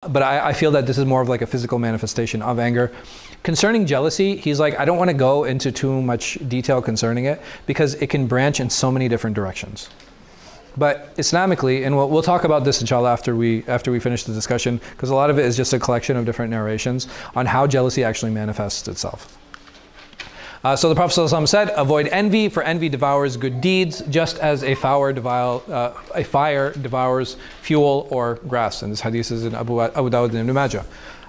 But I feel that this is more of like a physical manifestation of anger. Concerning jealousy, he's like, I don't want to go into too much detail concerning it because it can branch in so many different directions. But Islamically, and we'll talk about this inshallah after we finish the discussion, because a lot of it is just a collection of different narrations on how jealousy actually manifests itself. So the Prophet ﷺ said, avoid envy, for envy devours good deeds, just as a fire devours fuel or grass. And this hadith is in Abu Dawud and Ibn Majah.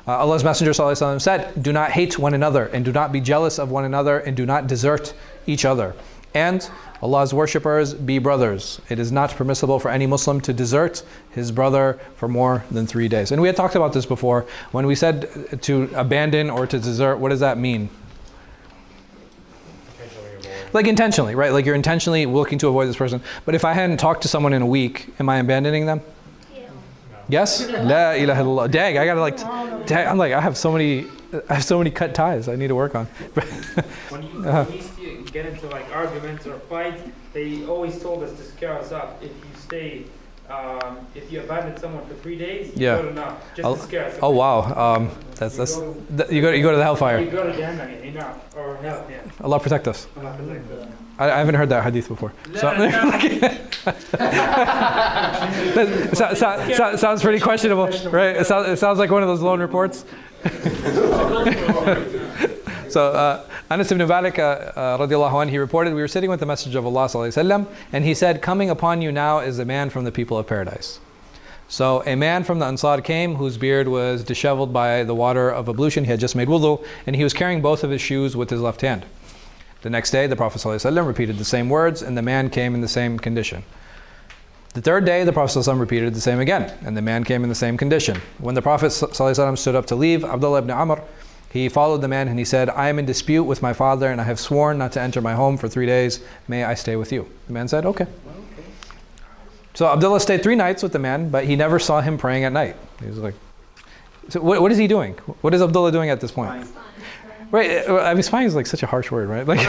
Allah's Messenger ﷺ said, do not hate one another, and do not be jealous of one another, and do not desert each other. And Allah's worshippers, be brothers. It is not permissible for any Muslim to desert his brother for more than 3 days. And we had talked about this before. When we said to abandon or to desert, what does that mean? Like intentionally, right? Like you're intentionally looking to avoid this person. But if I hadn't talked to someone in a week, am I abandoning them? Yeah. Yes? La ilaha illallah. Dang, I gotta I'm like, I have so many cut ties I need to work on. When you get into like arguments or fights, they always told us to scare us up. If you stay, if you abandon someone for 3 days, you go to enough, just to scare us up. Oh wow, you go to the hellfire. You go to Jannah, enough, or hell, yeah. Allah protect us. Allah protect us. I haven't heard that hadith before. Sounds pretty questionable, right? It sounds like one of those loan reports. So Anas ibn Malik radiallahu anh, he reported, we were sitting with the Messenger of Allah sallallahu alaihi wasallam, and he said, coming upon you now is a man from the people of paradise. So a man from the Ansar came whose beard was disheveled by the water of ablution. He had just made wudu, and he was carrying both of his shoes with his left hand. The next day, the Prophet ﷺ repeated the same words, and the man came in the same condition. The third day, the Prophet ﷺ repeated the same again, and the man came in the same condition. When the Prophet ﷺ stood up to leave, Abdullah ibn Amr, he followed the man and he said, I am in dispute with my father and I have sworn not to enter my home for 3 days. May I stay with you? The man said, okay. So Abdullah stayed 3 nights with the man, but he never saw him praying at night. He was like, so what is he doing? What is Abdullah doing at this point? Right, I mean, spying is like such a harsh word, right? Like,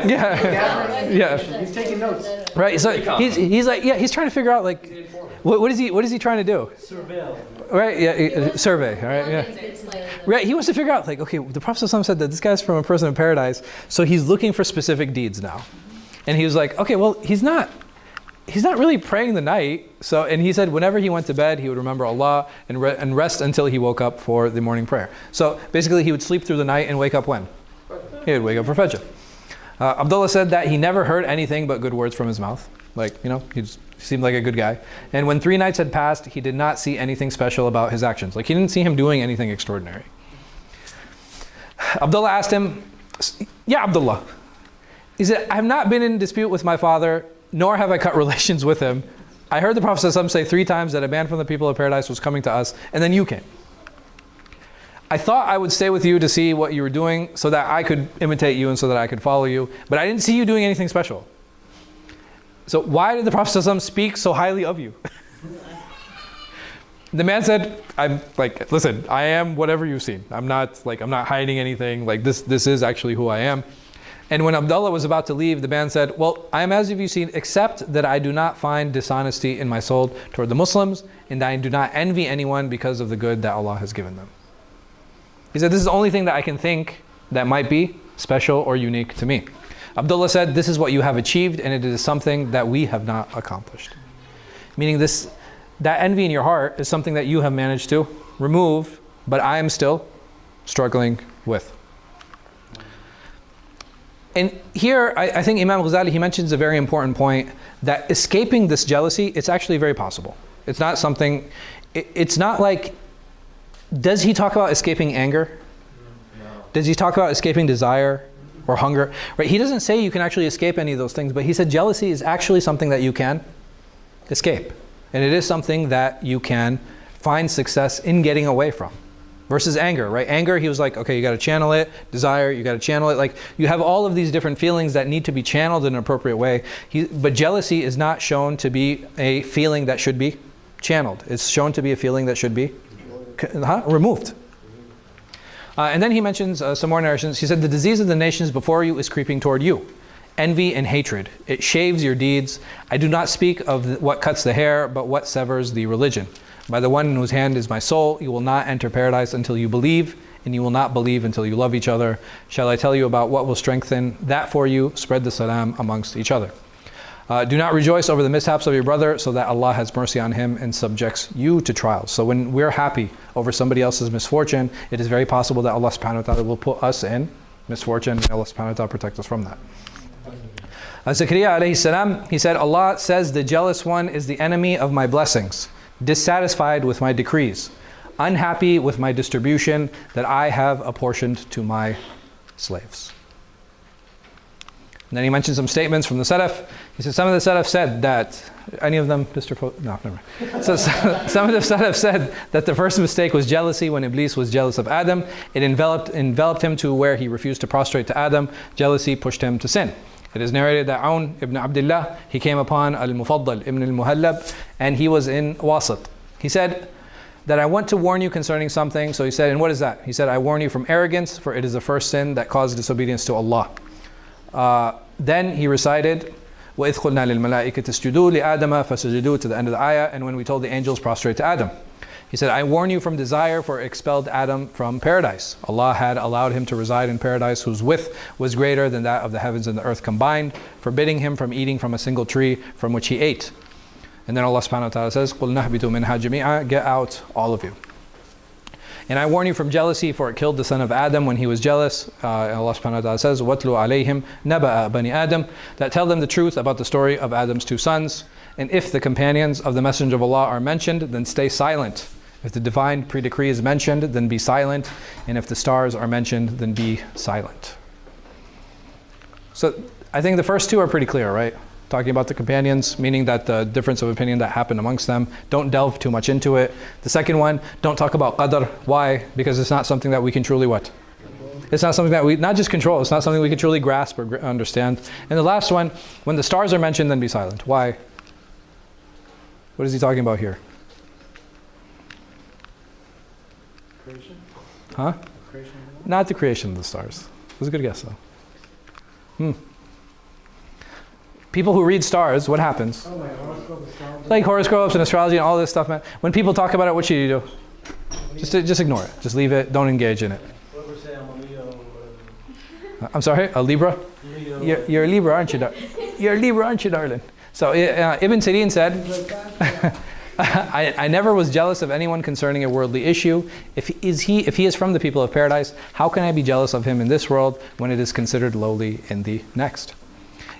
yeah. He's taking notes. Right, so he's like, yeah, he's trying to figure out like, what is he trying to do? Surveil. Right, yeah, survey, right, yeah. Right, he wants to figure out like, okay, the Prophet ﷺ said that this guy's from a person in paradise, so he's looking for specific deeds now. And he was like, okay, well, he's not really praying the night. So, and he said whenever he went to bed, he would remember Allah and rest until he woke up for the morning prayer. So basically he would sleep through the night and wake up when? He would wake up for Fajr. Abdullah said that he never heard anything but good words from his mouth. Like, you know, he seemed like a good guy. And when 3 nights had passed, he did not see anything special about his actions. Like he didn't see him doing anything extraordinary. Abdullah asked him, yeah, Abdullah. He said, I have not been in dispute with my father, nor have I cut relations with him. I heard the Prophet ﷺ say 3 times that a man from the people of paradise was coming to us, and then you came. I thought I would stay with you to see what you were doing so that I could imitate you and so that I could follow you, but I didn't see you doing anything special. So why did the Prophet ﷺ speak so highly of you? The man said, I'm like, listen, I am whatever you've seen. I'm not hiding anything. Like this is actually who I am. And when Abdullah was about to leave, the man said, well, I am as you've seen, except that I do not find dishonesty in my soul toward the Muslims, and I do not envy anyone because of the good that Allah has given them. He said, this is the only thing that I can think that might be special or unique to me. Abdullah said, this is what you have achieved, and it is something that we have not accomplished. Meaning that envy in your heart is something that you have managed to remove, but I am still struggling with. And here, I think Imam Ghazali, he mentions a very important point, that escaping this jealousy, it's actually very possible. It's not something, it's not like, does he talk about escaping anger? No. Does he talk about escaping desire or hunger? Right? He doesn't say you can actually escape any of those things, but he said jealousy is actually something that you can escape. And it is something that you can find success in getting away from. Versus anger, right? Anger, he was like, okay, you got to channel it. Desire, you got to channel it. Like, you have all of these different feelings that need to be channeled in an appropriate way. But jealousy is not shown to be a feeling that should be channeled. It's shown to be a feeling that should be removed. And then he mentions some more narrations. He said, the disease of the nations before you is creeping toward you. Envy and hatred. It shaves your deeds. I do not speak of what cuts the hair, but what severs the religion. By the one in whose hand is my soul, you will not enter paradise until you believe, and you will not believe until you love each other. Shall I tell you about what will strengthen that for you? Spread the salam amongst each other. Do not rejoice over the mishaps of your brother, so that Allah has mercy on him and subjects you to trials. So when we're happy over somebody else's misfortune, it is very possible that Allah subhanahu wa ta'ala will put us in misfortune, and Allah subhanahu wa ta'ala protect us from that. Zakaria alayhi salam, he said, Allah says, the jealous one is the enemy of my blessings, dissatisfied with my decrees, unhappy with my distribution that I have apportioned to my slaves. And then he mentioned some statements from the Salaf. He said some of the Salaf said that, any of them, no, never mind. So some of the Salaf said that the first mistake was jealousy when Iblis was jealous of Adam. It enveloped him to where he refused to prostrate to Adam. Jealousy pushed him to sin. It is narrated that Aun ibn Abdullah, he came upon Al-Mufaddal ibn al-Muhallab, and he was in Wasat. He said that I want to warn you concerning something. So he said, and what is that? He said, I warn you from arrogance, for it is the first sin that causes disobedience to Allah. Then he recited, وَإِذْ قُلْنَا لِلْمَلَائِكَةِ اسْجُدُوا لِآدَمَ فَسَجَدُوا, to the end of the ayah, and when we told the angels prostrate to Adam. He said, I warn you from desire, for it expelled Adam from paradise. Allah had allowed him to reside in paradise, whose width was greater than that of the heavens and the earth combined, forbidding him from eating from a single tree from which he ate. And then Allah subhanahu wa ta'ala says, قُلْ نَهْبِتُوا مِنْهَا جَمِيعًا, get out, all of you. And I warn you from jealousy, for it killed the son of Adam when he was jealous. Allah subhanahu wa ta'ala says, وَاتْلُوا عَلَيْهِمْ نَبَأَ بَنِي Adam, that tell them the truth about the story of Adam's two sons. And if the companions of the Messenger of Allah are mentioned, then stay silent. If the divine pre-decree is mentioned, then be silent. And if the stars are mentioned, then be silent. So I think the first two are pretty clear, right? Talking about the companions, meaning that the difference of opinion that happened amongst them, don't delve too much into it. The second one, don't talk about qadr. Why? Because it's not something that we can truly what? It's not something that we, not just control, it's not something we can truly grasp or understand. And the last one, when the stars are mentioned, then be silent. Why? What is he talking about here? Creation? Huh? Creation? Not the creation of the stars. It was a good guess though. People who read stars, what happens? Oh, like horoscope, astrology. Like horoscopes and astrology and all this stuff, man. When people talk about it, what should you do? Just ignore it. Just leave it. Don't engage in it. Whoever say I'm a Leo, I'm sorry, a Libra? Leo. You're a Libra, aren't you? You're a Libra, aren't you, darling? So Ibn Sirin said, I never was jealous of anyone concerning a worldly issue. If he is from the people of paradise, how can I be jealous of him in this world when it is considered lowly in the next?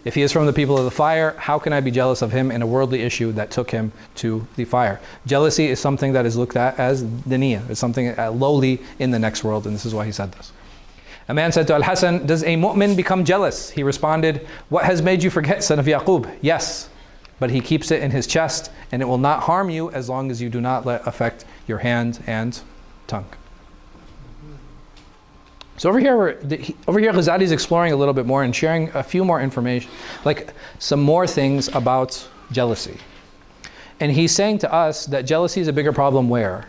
If he is from the people of the fire, how can I be jealous of him in a worldly issue that took him to the fire? Jealousy is something that is looked at as dunya. It's something lowly in the next world, and this is why he said this. A man said to Al-Hasan, does a mu'min become jealous? He responded, what has made you forget, son of Yaqub? Yes, but he keeps it in his chest, and it will not harm you as long as you do not let affect your hand and tongue. So over here Ghazali is exploring a little bit more and sharing a few more information, like some more things about jealousy. And he's saying to us that jealousy is a bigger problem where?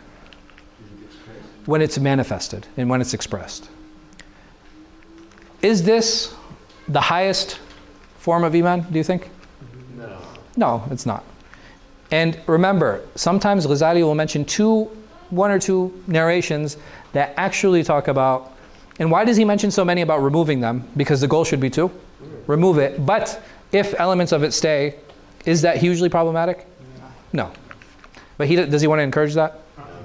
When it's manifested and when it's expressed. Is this the highest form of Iman, do you think? No. No, it's not. And remember, sometimes Ghazali will mention one or two narrations that actually talk about. And why does he mention so many about removing them? Because the goal should be to remove it. But if elements of it stay, is that hugely problematic? No. But does he want to encourage that?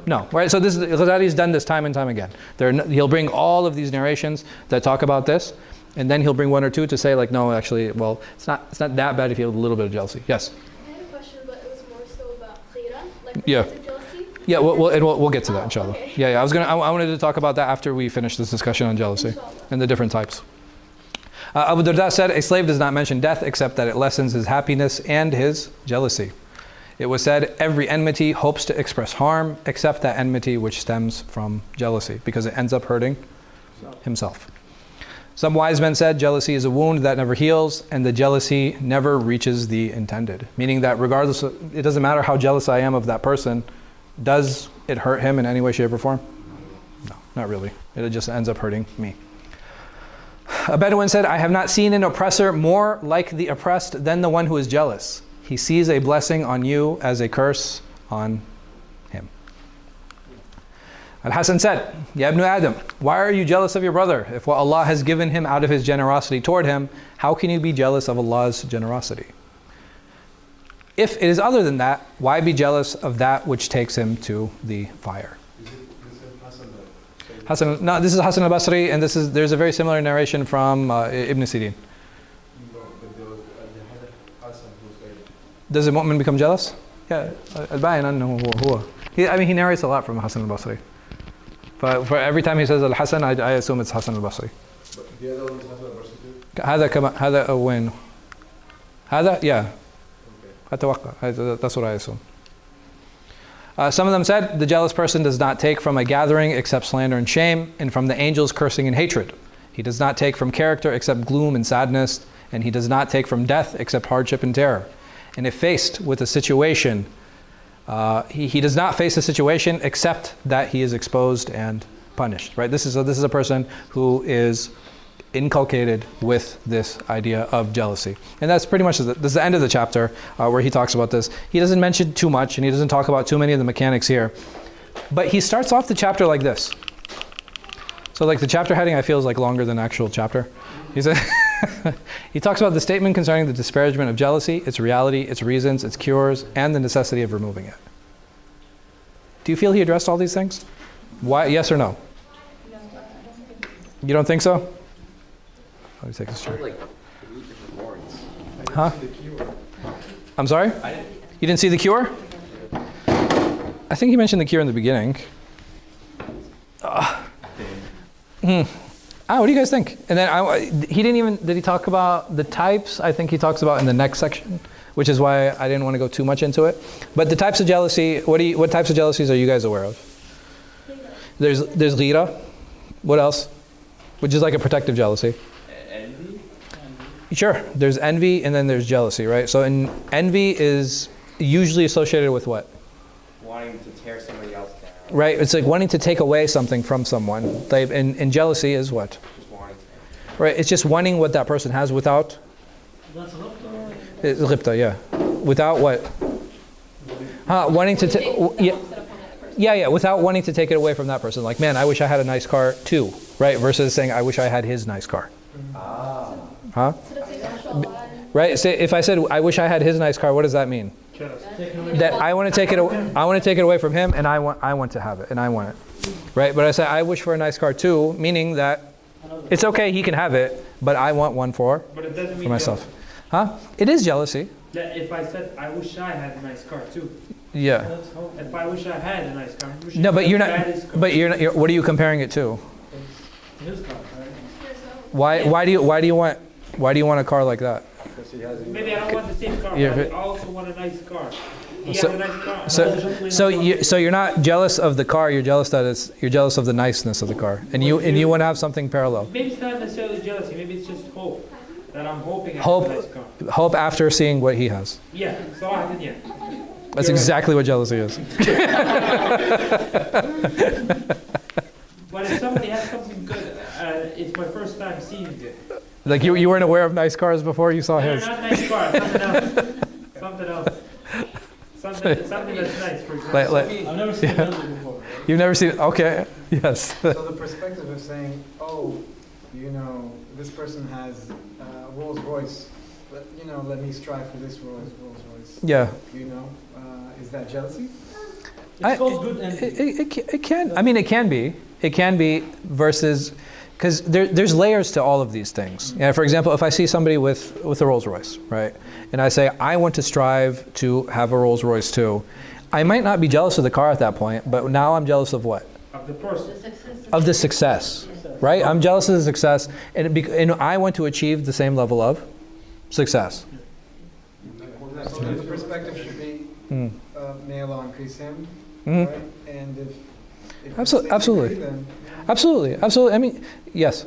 No. Right? So Ghazali's done this time and time again. He'll bring all of these narrations that talk about this, and then he'll bring one or two to say, like, no, actually, well, it's not that bad if you have a little bit of jealousy. Yes? I had a question, but it was more so about khira, like Yeah. jealousy. Yeah, we'll get to that, inshallah. Okay. Yeah, I wanted to talk about that after we finish this discussion on jealousy and the different types. Abu Darda said, a slave does not mention death except that it lessens his happiness and his jealousy. It was said, every enmity hopes to express harm except that enmity which stems from jealousy, because it ends up hurting himself. Some wise men said, jealousy is a wound that never heals, and the jealousy never reaches the intended. Meaning that regardless it doesn't matter how jealous I am of that person, does it hurt him in any way, shape, or form? No, not really. It just ends up hurting me. A Bedouin said, I have not seen an oppressor more like the oppressed than the one who is jealous. He sees a blessing on you as a curse on him. Al-Hasan said, Ya ibn Adam, why are you jealous of your brother? If what Allah has given him out of his generosity toward him, how can you be jealous of Allah's generosity? If it is other than that, why be jealous of that which takes him to the fire? Hasan, no, this is Hasan al-Basri, and there's a very similar narration from Ibn Sirin. Does a mu'min become jealous? Yeah, al-bayin annahu huwa. He narrates a lot from Hasan al-Basri. But for every time he says al-Hasan, I assume it's Hasan al-Basri. But the other one is Hasan al-Basri too? هذا وين؟ هذا? Yeah. أتوقع. That's what I assume. Some of them said, the jealous person does not take from a gathering except slander and shame, and from the angels cursing and hatred. He does not take from character except gloom and sadness, and he does not take from death except hardship and terror. And if faced with a situation, he does not face a situation except that he is exposed and punished. Right? This is a person who is inculcated with this idea of jealousy. And that's pretty much this is the end of the chapter where he talks about this. He doesn't mention too much, and he doesn't talk about too many of the mechanics here. But he starts off the chapter like this. So like the chapter heading I feel is like longer than the actual chapter. He said he talks about the statement concerning the disparagement of jealousy, its reality, its reasons, its cures, and the necessity of removing it. Do you feel he addressed all these things? Why? Yes or no? No, I don't think so. You don't think so? Let me take this chair. Like 3 different words. Huh? I'm sorry? You didn't see the cure? I think he mentioned the cure in the beginning. What do you guys think? And then did he talk about the types? I think he talks about in the next section, which is why I didn't want to go too much into it. But the types of jealousy, what types of jealousies are you guys aware of? There's ghira. What else? Which is like a protective jealousy. Envy? Sure, there's envy and then there's jealousy, right? So envy is usually associated with what? Wanting to tear somebody else down. Right, it's like wanting to take away something from someone. And jealousy is what? Just wanting to. Right, it's just wanting what that person has without? That's ghibta. It's ghibta, yeah. Without what? Wanting to without wanting to take it away from that person. Like, man, I wish I had a nice car too, right? Versus saying, I wish I had his nice car. Huh? Right. So if I said I wish I had his nice car, what does that mean? That I want to take it. I want to take it away from him, and I want to have it, and I want it. Right. But I say I wish for a nice car too, meaning that it's okay, he can have it, but I want one for myself. Huh? It is jealousy. Yeah, if I said I wish I had a nice car too. Yeah. If I wish I had a nice car. No, but you're not. But you're not. What are you comparing it to? His car, Why right? do you want a car like that? Maybe I don't want the same car, Yeah, but I also want a nice car. He has a nice car. So you're not jealous of the car. You're jealous of the niceness of the car, and you want to have something parallel. Maybe it's not necessarily jealousy. Maybe it's just hope that I'm hoping I have a nice car. Hope after seeing what he has. Yeah. So I did. Yeah. That's exactly what jealousy is. But if somebody has something good, it's my first time seeing it. Like you weren't aware of nice cars before you saw No, his. not nice car. Something else. Something that's nice, for example. I've never seen that before. You've never seen it? Okay. Yes. So the perspective of saying, oh, this person has Rolls Royce, but let me strive for this Rolls Royce. Yeah. Is that jealousy? It's called good envy. It can. I mean, it can be. It can be versus, because there's layers to all of these things. Yeah. For example, if I see somebody with a Rolls Royce, right, and I say I want to strive to have a Rolls Royce too, I might not be jealous of the car at that point, but now I'm jealous of what? Of the person. Of the success, right? I'm jealous of the success, and I want to achieve the same level of success. So the perspective should be, may Allah increase him, Mm-hmm. right? And if Absolutely. then Absolutely. I mean, yes.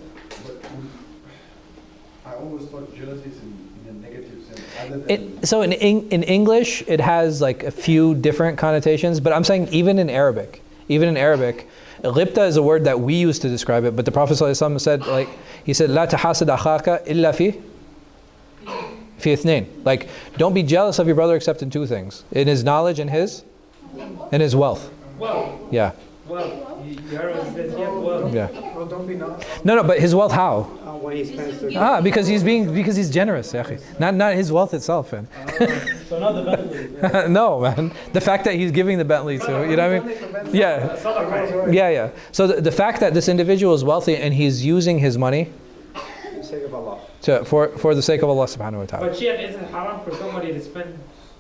I always thought jealousy is in a negative sense. Other than So in English, it has like a few different connotations, but I'm saying even in Arabic, ghibta is a word that we use to describe it, but the Prophet ﷺ said, لا تحاسد أخاك إلا في اثنين. Like, don't be jealous of your brother except in two things: in his knowledge and his wealth. Well. Yeah. Well. You heard what he said, yeah, well. Yeah. Oh, don't be not. No, but his wealth how? When he spends the Because he's generous, ya akhi. Not his wealth itself, man. So not the Bentley. No, man. The fact that he's giving the Bentley to, you know what I mean? Yeah. Yeah. So the fact that this individual is wealthy and he's using his money Sake of Allah. for the sake of Allah subhanahu wa ta'ala. But Sheikh, is it haram for somebody to spend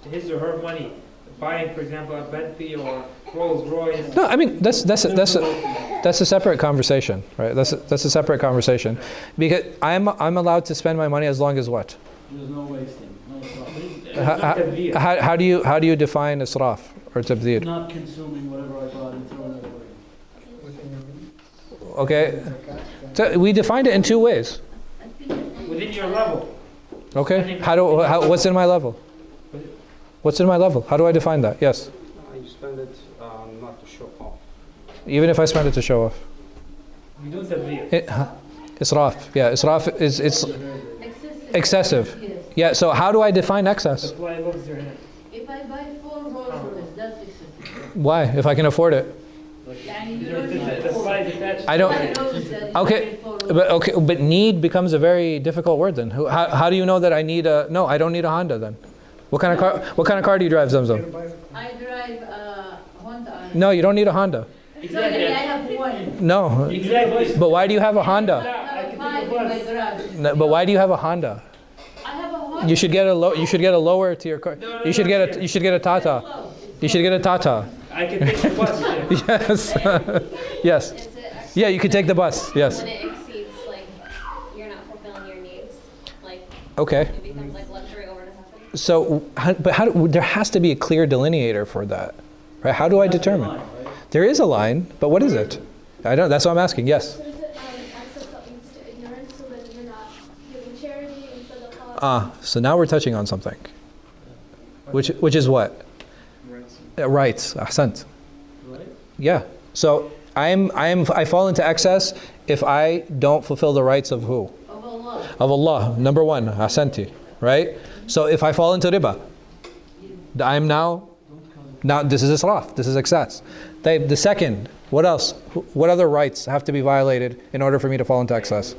his or her money buying, for example, a Bentley or Rolls Royce? No, I mean that's a separate conversation, right? That's a separate conversation, because I'm allowed to spend my money as long as what? There's no wasting. No How do you define israf or tabdil? Not consuming whatever I bought and throwing it away. Okay, so we defined it in two ways. Within your level. Okay, what's in my level? What's in my level? How do I define that? Yes. You spend it not to show off. Even if I spend it to show off. You do tabligh. Israf. Yeah, israf is excessive. Yes. Yeah. So how do I define excess? Supply loves your hand. If I buy 4 Rolls Royce, that's excessive. Why? If I can afford it. Yani you don't need The 4. supply is attached. I don't. I know that Okay. you need 4 But need becomes a very difficult word then. How do you know that I need a? No, I don't need a Honda then. What kind of car do you drive, Zamzam? I drive Honda. No, you don't need a Honda. Sorry, I have 1. No. Exactly. But why do you have a I Honda? have 5 in my garage. No, but why do you have a Honda? I have a Honda. You should get a lower to your car. You should get a Tata. You should get a Tata. I can take the bus. Yeah. Yes. Yes. Is it extra Yeah, you could take the bus. Yes. when it exceeds, like, you're not fulfilling your needs? Like, Okay. it becomes like luxury over necessity? So, there has to be a clear delineator for that, right? How do I determine? There is a line, but what is it? I don't. That's what I'm asking. Yes. So is it access that leads to ignorance, so that you're not giving charity instead of So now we're touching on something. Which is what? Rights. Ahsant. Right? Yeah. So I fall into excess if I don't fulfill the rights of who? Of Allah. Of Allah. Number one. Ahsanti. Right? So if I fall into riba, I'm now this is israf. This is excess. The second, what else? What other rights have to be violated in order for me to fall into excess?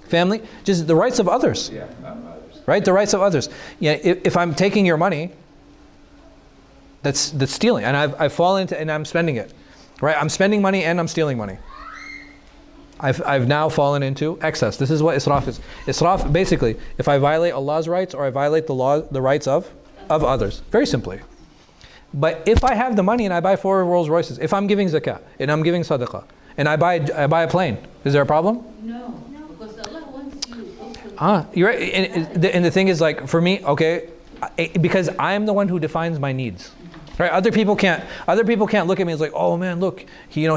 Family, just the rights of others. Yeah, others. Right, the rights of others. Yeah, if I'm taking your money, that's stealing, and I've fallen into, and I'm spending it. Right, I'm spending money and I'm stealing money. I've now fallen into excess. This is what israf is. Israf, basically, if I violate Allah's rights or I violate the rights of others. Very simply. But if I have the money and I buy 4 Rolls Royces, if I'm giving zakah and I'm giving sadaqah and I buy a plane, is there a problem? No. Because Allah wants you also. You're right. And the thing is, like, for me, okay, because I'm the one who defines my needs. Right? Other people can't look at me as like, oh man, look, he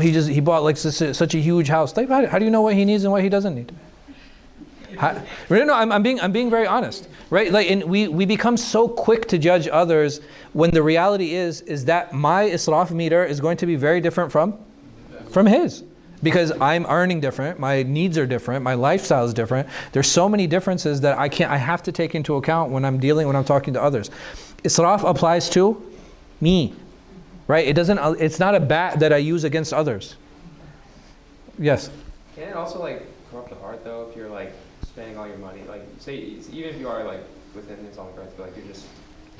bought like such a huge house. Like, how do you know what he needs and what he doesn't need? No, I'm being very honest, right? Like, and we become so quick to judge others when the reality is that my israf meter is going to be very different from his, because I'm earning different, my needs are different, my lifestyle is different. There's so many differences that I have to take into account when I'm talking to others. Israf applies to me, right? It's not a bat that I use against others. Yes. Can it also like corrupt the heart though if you're like spending all your money? Like, say even if you are like within Islamic rights, but like you're just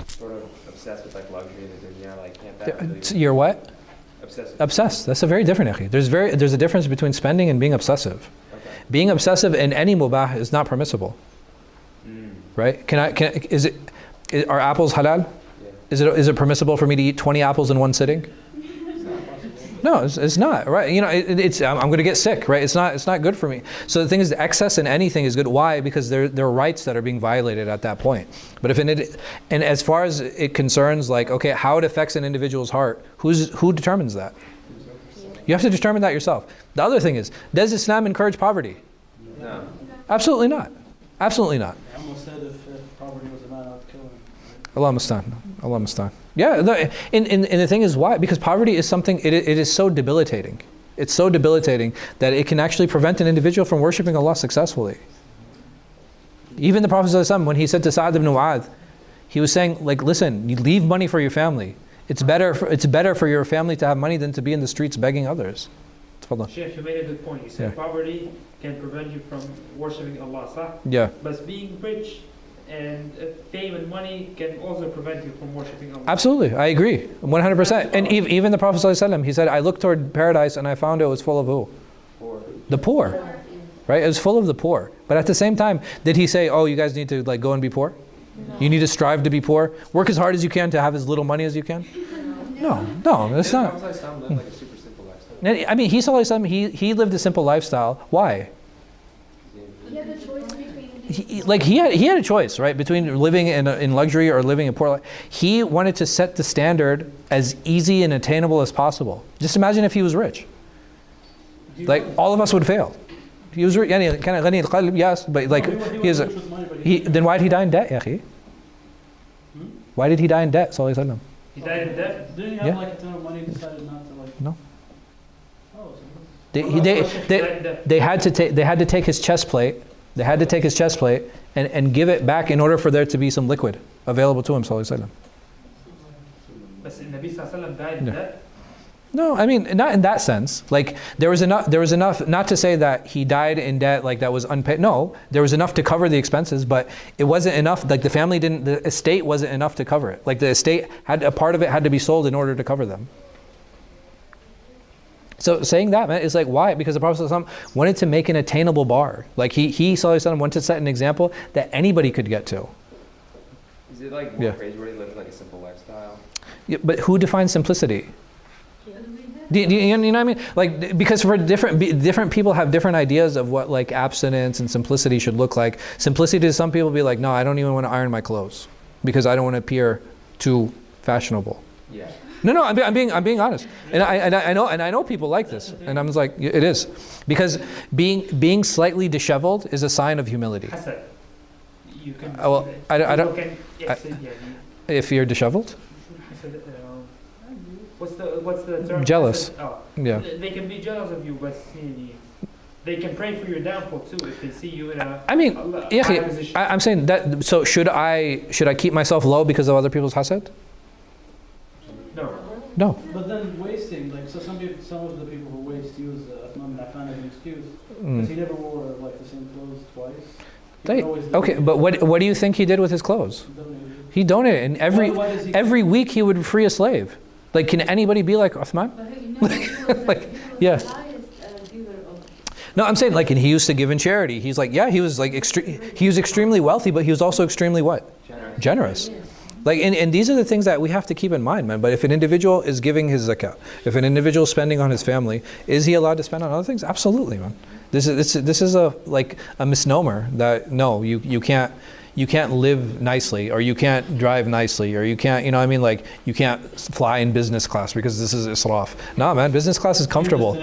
sort of obsessed with like luxury and the dunya, like can't that really You're what? Obsessed. That's a very different akhi. There's a difference between spending and being obsessive. Okay. Being obsessive in any mubah is not permissible. Right? Are apples halal? Yeah. Is it permissible for me to eat 20 apples in one sitting? No, it's not, right? I'm going to get sick, right? It's not good for me. So the thing is, excess in anything is good. Why? Because there are rights that are being violated at that point. But and as far as it concerns, like, okay, how it affects an individual's heart, who determines that? You have to determine that yourself. The other thing is, does Islam encourage poverty? No. Absolutely not. Absolutely not. I almost said if poverty was a man, I'd kill him. Allah mustan. Allah mustan. Yeah, and the thing is why? Because poverty is something, it is so debilitating. It's so debilitating that it can actually prevent an individual from worshipping Allah successfully. Even the Prophet ﷺ, when he said to Sa'd ibn Mu'adh, he was saying, like, listen, you leave money for your family. It's better for your family to have money than to be in the streets begging others. Tafadhal. Sheikh, you made a good point. You said Yeah. poverty can prevent you from worshiping Allah, صح? Yeah. But being rich and fame and money can also prevent you from worshiping Allah. Absolutely, I agree, 100%. And even the Prophet ﷺ, he said, I looked toward paradise and I found it was full of who? Poor. The poor, right? It was full of the poor. But at the same time, did he say, oh, you guys need to like go and be poor? No. You need to strive to be poor? Work as hard as you can to have as little money as you can? No, that's not. Lived like a super simple lifestyle. I mean, he lived a simple lifestyle. Why? He had the choice between He had a choice, right, between living in luxury or living in poor life. He wanted to set the standard as easy and attainable as possible. Just imagine if he was rich. Like all of us would fail. He was rich, yes, but like then why did he die in debt, ya akhi? Why did he die in debt? Sallallahu Alaihi Wasallam? He died in debt? Didn't he have like a ton of money and decided not to like? No. Oh, They had to take his chest plate. They had to take his chest plate and give it back in order for there to be some liquid available to him. Sallallahu Alaihi Wasallam. But Nabi Sallallahu Alaihi Wasallam died in debt? No, I mean not in that sense. Like there was enough not to say that he died in debt like that was unpaid. No, there was enough to cover the expenses, but it wasn't enough. Like the estate wasn't enough to cover it. Like the estate had a part of it had to be sold in order to cover them. So saying that, man, is like why? Because the Prophet ﷺ wanted to make an attainable bar. Like he Sallallahu Alaihi Wasallam wanted to set an example that anybody could get to. Is it like more praiseworthy living like a simple lifestyle? Yeah, but who defines simplicity? You know what I mean? Like because for different people have different ideas of what like abstinence and simplicity should look like. Simplicity to some people be like, no, I don't even want to iron my clothes because I don't want to appear too fashionable. Yeah. No, I'm being honest, and I know people like this, and I'm just like it is, because being slightly disheveled is a sign of humility. Hassan, you can. Well, I don't. If you're disheveled. What's the term? Jealous. Oh, yeah. They can be jealous of you, but they can pray for your downfall too if they see you in a. I mean, high position. I'm saying that. So should I keep myself low because of other people's hasad? No. But then wasting, like, so some of the people who waste use Uthman bin Affan as an excuse because he never wore like the same clothes twice. Okay, but what do you think he did with his clothes? He donated, and every week he would free a slave. Like, can anybody be like Uthman? Like, yeah. No, I'm saying like, and he used to give in charity. He's like, yeah, he was like he was extremely wealthy, but he was also extremely what? Generous. Like, and these are the things that we have to keep in mind, man. But if an individual is giving his zakah, if an individual is spending on his family, is he allowed to spend on other things? Absolutely, man. This is a misnomer that no, you can't live nicely, or you can't drive nicely, or you can't, you know what I mean, like you can't fly in business class because this is israf. Nah, man, business class is comfortable.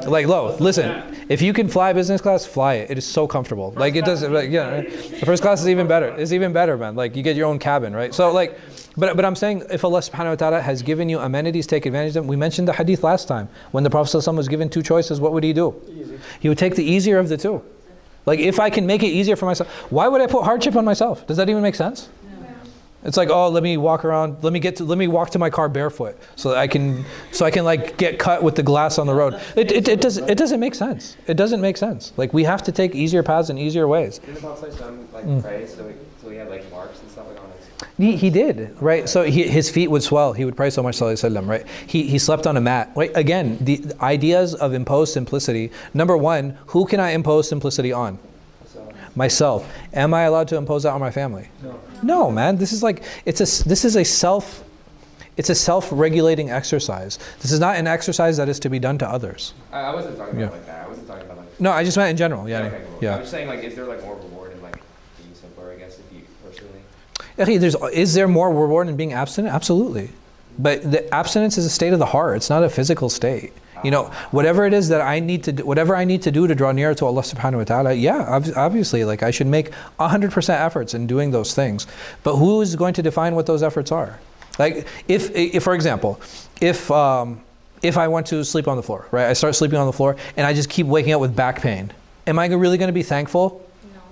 Like, listen, if you can fly business class, fly it. It is so comfortable. Like it does, like, yeah, right? The first class is even better. It's even better, man. Like you get your own cabin, right? So like, but I'm saying if Allah subhanahu wa ta'ala has given you amenities, take advantage of them. We mentioned the hadith last time. When the Prophet ﷺ was given two choices, what would he do? He would take the easier of the two. Like if I can make it easier for myself, why would I put hardship on myself? Does that even make sense? No. It's like, oh, let me walk around, let me walk to my car barefoot so I can like get cut with the glass on the road. It doesn't make sense. It doesn't make sense. Like we have to take easier paths and easier ways. Didn't the Prophet like pray so he had like marks and stuff like on his? He did, right? So his feet would swell. He would pray so much, sallallahu alaihi wasallam, right? He slept on a mat. Right? Again, the ideas of imposed simplicity. Number one, who can I impose simplicity on? Myself. Am I allowed to impose that on my family? No, man. This is like this is a self-regulating exercise. This is not an exercise that is to be done to others. I wasn't talking about like that. I wasn't talking about like. No, I just meant in general. Yeah, okay, cool. Yeah. I'm just saying, like, is there like more reward in like being simpler? I guess if you personally. Is there more reward in being abstinent? Absolutely. But the abstinence is a state of the heart. It's not a physical state. You know, whatever it is that I need to do, whatever I need to do to draw nearer to Allah subhanahu wa ta'ala, yeah, obviously, like I should make 100% efforts in doing those things. But who is going to define what those efforts are? Like, if for example, if I want to sleep on the floor, right? I start sleeping on the floor and I just keep waking up with back pain. Am I really going to be thankful?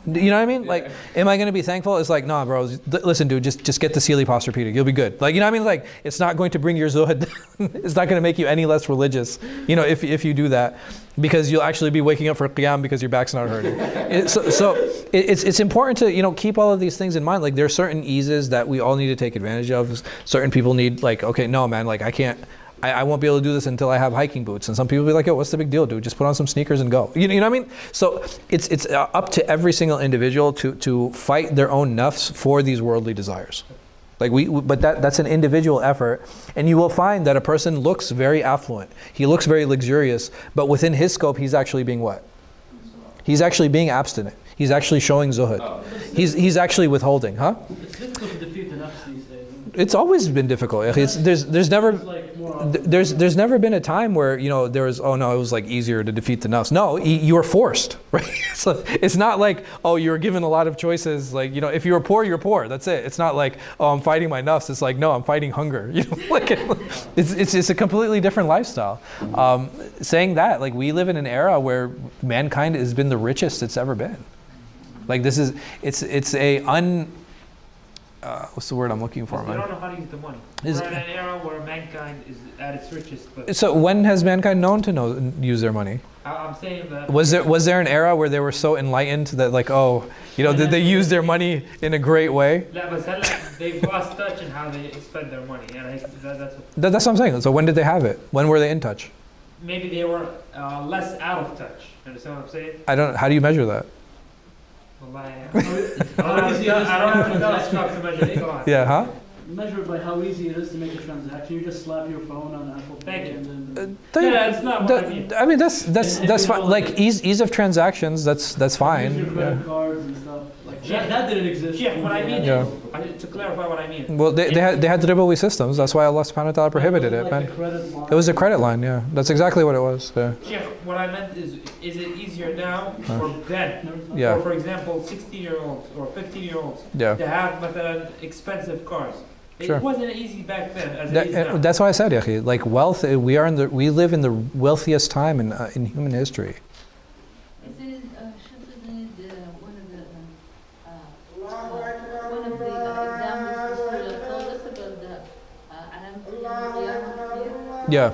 You know what I mean? Like, am I going to be thankful? It's like, nah, bro. Listen, dude, just get the Sealy Posturepedic. You'll be good. Like, you know what I mean? Like, it's not going to bring your zuhud. It's not going to make you any less religious. You know, if you do that, because you'll actually be waking up for qiyam because your back's not hurting. It's important to keep all of these things in mind. Like, there are certain eases that we all need to take advantage of. Certain people need, like, okay, no, man, like I can't. I won't be able to do this until I have hiking boots. And some people will be like, yo, what's the big deal, dude? Just put on some sneakers and go. You know what I mean? So it's up to every single individual to fight their own nafs for these worldly desires. Like but that's an individual effort. And you will find that a person looks very affluent. He looks very luxurious. But within his scope, he's actually being what? He's actually being abstinent. He's actually showing zuhud. He's actually withholding, huh? It's difficult to defeat the nafs these days. It's always been difficult. There's never been a time where there was, oh no, it was like easier to defeat the nafs. No, you were forced, right? So it's not like, oh, you were given a lot of choices. Like if you were poor, you're poor. That's it. It's not like, oh, I'm fighting my nafs. It's like, no, I'm fighting hunger. Like it's a completely different lifestyle. Saying that, like we live in an era where mankind has been the richest it's ever been. Like it's a what's the word I'm looking for, man? We don't know how to use the money. We're in an era where mankind is at its richest. But so when has mankind known to use their money? I'm saying that. Was there an era where they were so enlightened that like, oh, did they use their money in a great way? They've lost touch in how they spend their money. And that's what I'm saying. So when did they have it? When were they in touch? Maybe they were less out of touch. Understand what I'm saying? I don't. How do you measure that? I don't have enough stuff to measure it. Go on. Yeah, huh? Measure it by how easy it is to make a transaction. You just slap your phone on Apple Pay and then. That's not what I mean. I mean that's fine. Like ease of transactions. That's fine. Use your credit cards and stuff. Like that didn't exist. Yeah, what I mean. Yeah. To clarify what I mean. Well, they had ribawi systems. That's why Allah Subhanahu wa Taala prohibited it, man. It was a credit line. Yeah, that's exactly what it was. Yeah. Yeah. What I meant is it easier now or then? Yeah. Or for example, 16-year-olds or 15-year-olds to have expensive cars. It wasn't easy back then as it is now. That's why I said, Yahi, like wealth. We live in the wealthiest time in human history. Yeah.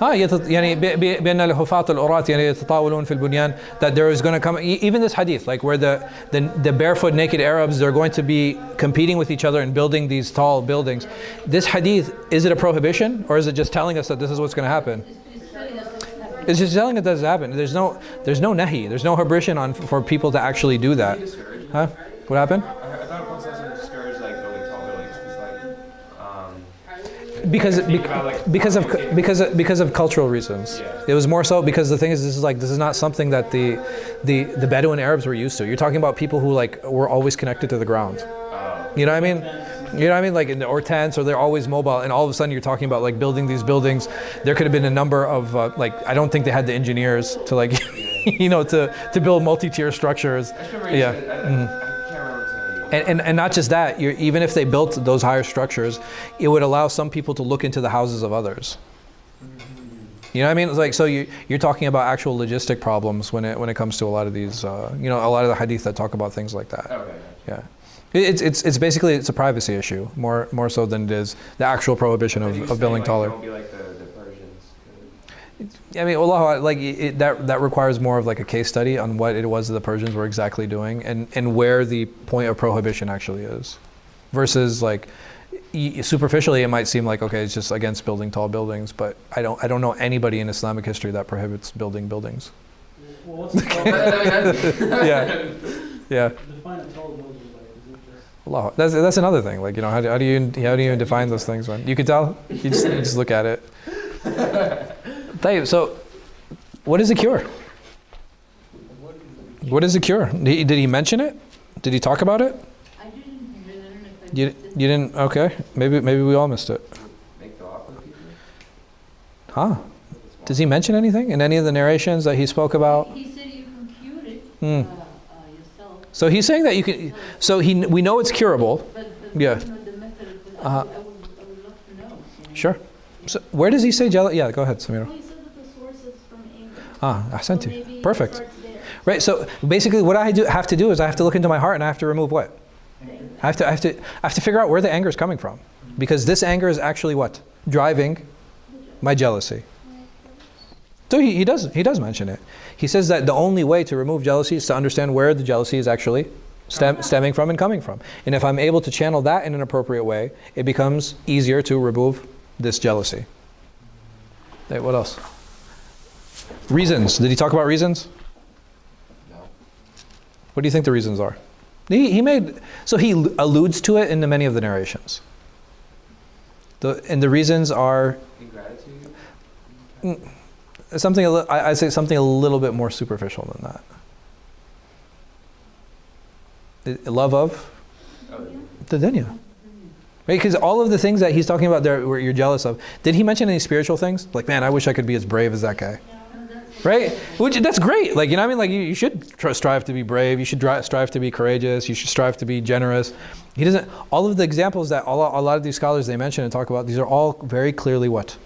يعني بأن الحفاة العراة يعني يتطاولون في البنيان, that there is going to come even this hadith like where the barefoot naked Arabs, they're going to be competing with each other and building these tall buildings. This hadith, is it a prohibition or is it just telling us that this is what's going to happen? It's just telling us that this happen. There's no nahi, there's no prohibition for people to actually do that. Huh? What happened? Because of cultural reasons. It was more so because the thing is, this is not something that the Bedouin Arabs were used to. You're talking about people who like were always connected to the ground. You know what I mean? You know what I mean? Like or tents, or they're always mobile, and all of a sudden you're talking about like building these buildings. There could have been a number of like, I don't think they had the engineers to like to build multi-tier structures. Yeah. Mm-hmm. And not just that, even if they built those higher structures, it would allow some people to look into the houses of others. You know what I mean? It's like, so you're talking about actual logistic problems when it comes to a lot of these, a lot of the hadith that talk about things like that. Okay. Yeah. It's basically a privacy issue, more so than it is the actual prohibition of building taller. Don't be like the Persians. I mean, Allah, like that requires more of like a case study on what it was that the Persians were exactly doing and where the point of prohibition actually is, versus like superficially it might seem like, okay, it's just against building tall buildings, but I don't know anybody in Islamic history that prohibits building buildings. Well, what's the tall? Yeah. Define a tall building. Allah, that's another thing. Like how do you even define those things, man? You could tell. You just look at it. So, what is the cure? What is the cure? Did he mention it? Did he talk about it? I didn't. You didn't? Okay. Maybe we all missed it. Make dua for people? Huh? Does he mention anything in any of the narrations that he spoke about? He said you can cure it yourself. So he's saying that you can. So we know it's curable. But yeah. The method. I would love to know. Sure. So where does he say jealous? Yeah, go ahead, Samira. Well, he said that the source is from England. Ahsanti. So Perfect. Right, so basically what I have to do is I have to look into my heart and I have to remove what? I have to figure out where the anger is coming from. Because this anger is actually what? Driving my jealousy. So he does mention it. He says that the only way to remove jealousy is to understand where the jealousy is actually stemming from and coming from. And if I'm able to channel that in an appropriate way, it becomes easier to remove this jealousy. Hey, what else? Reasons. Did he talk about reasons? No. What do you think the reasons are? He alludes to it in many of the narrations. And the reasons are Ingratitude? I'd say something a little bit more superficial than that. The love of the dunya. Right? Because all of the things that he's talking about there where you're jealous of, did he mention any spiritual things? Like, man, I wish I could be as brave as that guy. Right? Which, that's great. Like, you know what I mean? Like, you should strive to be brave. You should strive to be courageous. You should strive to be generous. He doesn't, all of the examples that a lot of these scholars they mention and talk about, these are all very clearly what?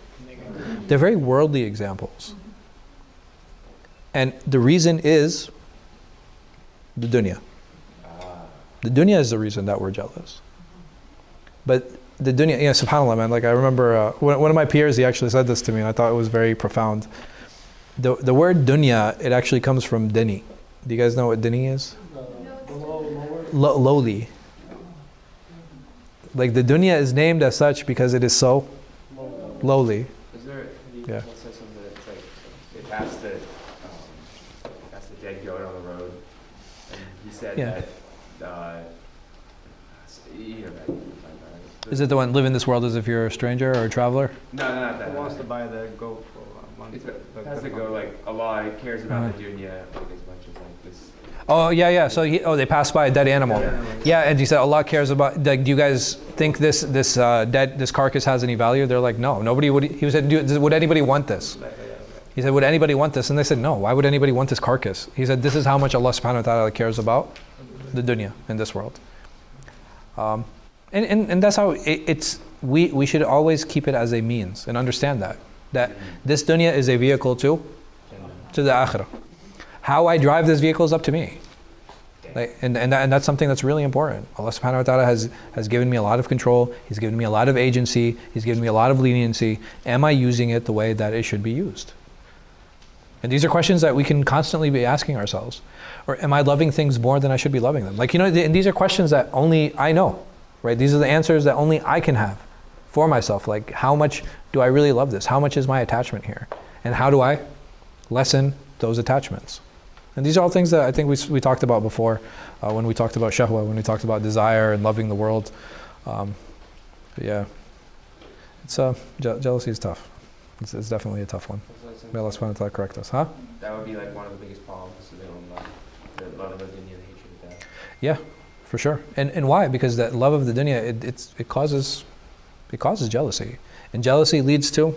They're very worldly examples. And the reason is the dunya. The dunya is the reason that we're jealous. But the dunya, subhanAllah, man, like I remember one of my peers, he actually said this to me and I thought it was very profound. The word dunya, it actually comes from dini. Do you guys know what dini is? Lowly. Like the dunya is named as such because it is so lowly. Is there, he Yeah. said something that it's like, they passed the dead goat on the road, and he said Yeah. that, Is it the one, live in this world as if you're a stranger or a traveler? No, not that. Who wants to buy the goat for money? It has to go like Allah cares about the dunya like as much as like this. Oh yeah. So they passed by a dead animal. Yeah, and he said Allah cares about. Like, do you guys think this carcass has any value? They're like, no. Nobody would. He said, would anybody want this? He said, would anybody want this? And they said, no. Why would anybody want this carcass? He said, this is how much Allah subhanahu wa ta'ala cares about the dunya in this world. And that's how we should always keep it as a means and understand that this dunya is a vehicle to the akhirah. How I drive this vehicle is up to me. Like, and that's something that's really important. Allah subhanahu wa ta'ala has given me a lot of control. He's given me a lot of agency. He's given me a lot of leniency. Am I using it the way that it should be used? And these are questions that we can constantly be asking ourselves. Or am I loving things more than I should be loving them? Like, and these are questions that only I know, right? These are the answers that only I can have for myself. Like, how much do I really love this? How much is my attachment here? And how do I lessen those attachments? And these are all things that I think we talked about before when we talked about shahwa, when we talked about desire and loving the world. Yeah, it's jealousy is tough. It's definitely a tough one. May Allah subhanahu wa ta'ala correct us, huh? That would be like one of the biggest problems, the love of the dunya and hatred of that. Yeah, for sure. And why? Because that love of the dunya, it causes jealousy, and jealousy leads to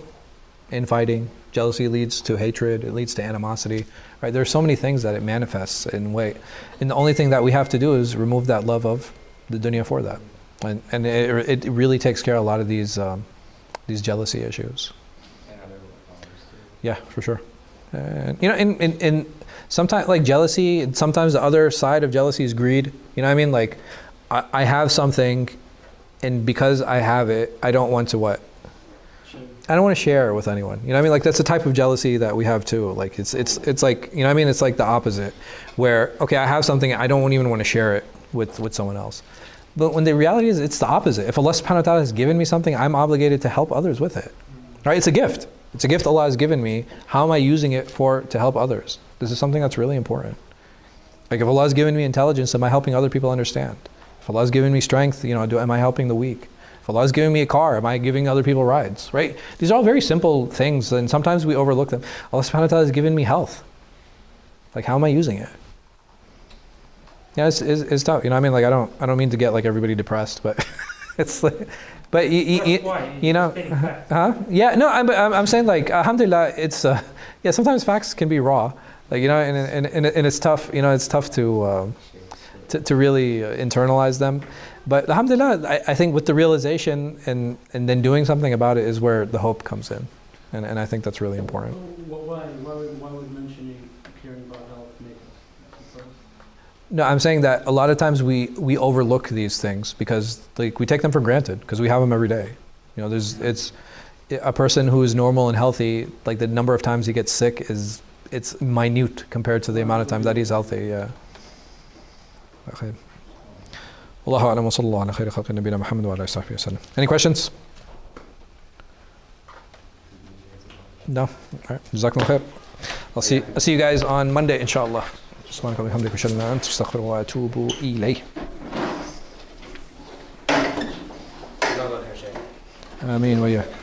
infighting. Jealousy leads to hatred. It leads to animosity. Right? There are so many things that it manifests in way, and the only thing that we have to do is remove that love of the dunya for that, and it really takes care of a lot of these jealousy issues. Yeah, for sure. And in sometimes like jealousy, sometimes the other side of jealousy is greed. You know what I mean? Like I have something, and because I have it, I don't want to what? I don't want to share it with anyone. You know what I mean? Like that's the type of jealousy that we have too. Like it's like, you know what I mean? It's like the opposite, where okay, I have something, I don't even want to share it with someone else. But when the reality is, it's the opposite. If Allah subhanahu wa ta'ala has given me something, I'm obligated to help others with it. Right? It's a gift. It's a gift Allah has given me. How am I using it to help others? This is something that's really important. Like if Allah has given me intelligence, am I helping other people understand? If Allah has given me strength, am I helping the weak? If Allah has given me a car, am I giving other people rides? Right? These are all very simple things, and sometimes we overlook them. Allah subhanahu wa ta'ala has given me health. Like how am I using it? Yeah, it's tough. You know what I mean? Like I don't mean to get like everybody depressed, but it's like, but you know, huh? Yeah, no, I'm saying like alhamdulillah, it's yeah. Sometimes facts can be raw, like and it's tough. It's tough to really internalize them. But alhamdulillah, I think with the realization and then doing something about it is where the hope comes in, and I think that's really important. Why would mentioning caring about health make us? No, I'm saying that a lot of times we overlook these things because like we take them for granted because we have them every day. You know, it's a person who is normal and healthy, like the number of times he gets sick it's minute compared to the amount of times that he's healthy. Yeah. Okay. Wallahu a'lam wa sallallahu ala khayri khalqi nabiyina Muhammad wa ala alihi wa sallam. Any questions? No? All right. Jazakumullah khair. I'll see you guys on Monday, inshallah. سبحانك اللهم وبحمدك أشهد أن لا إله إلا أنت أستغفرك وأتوب إليه. آمين وإياك.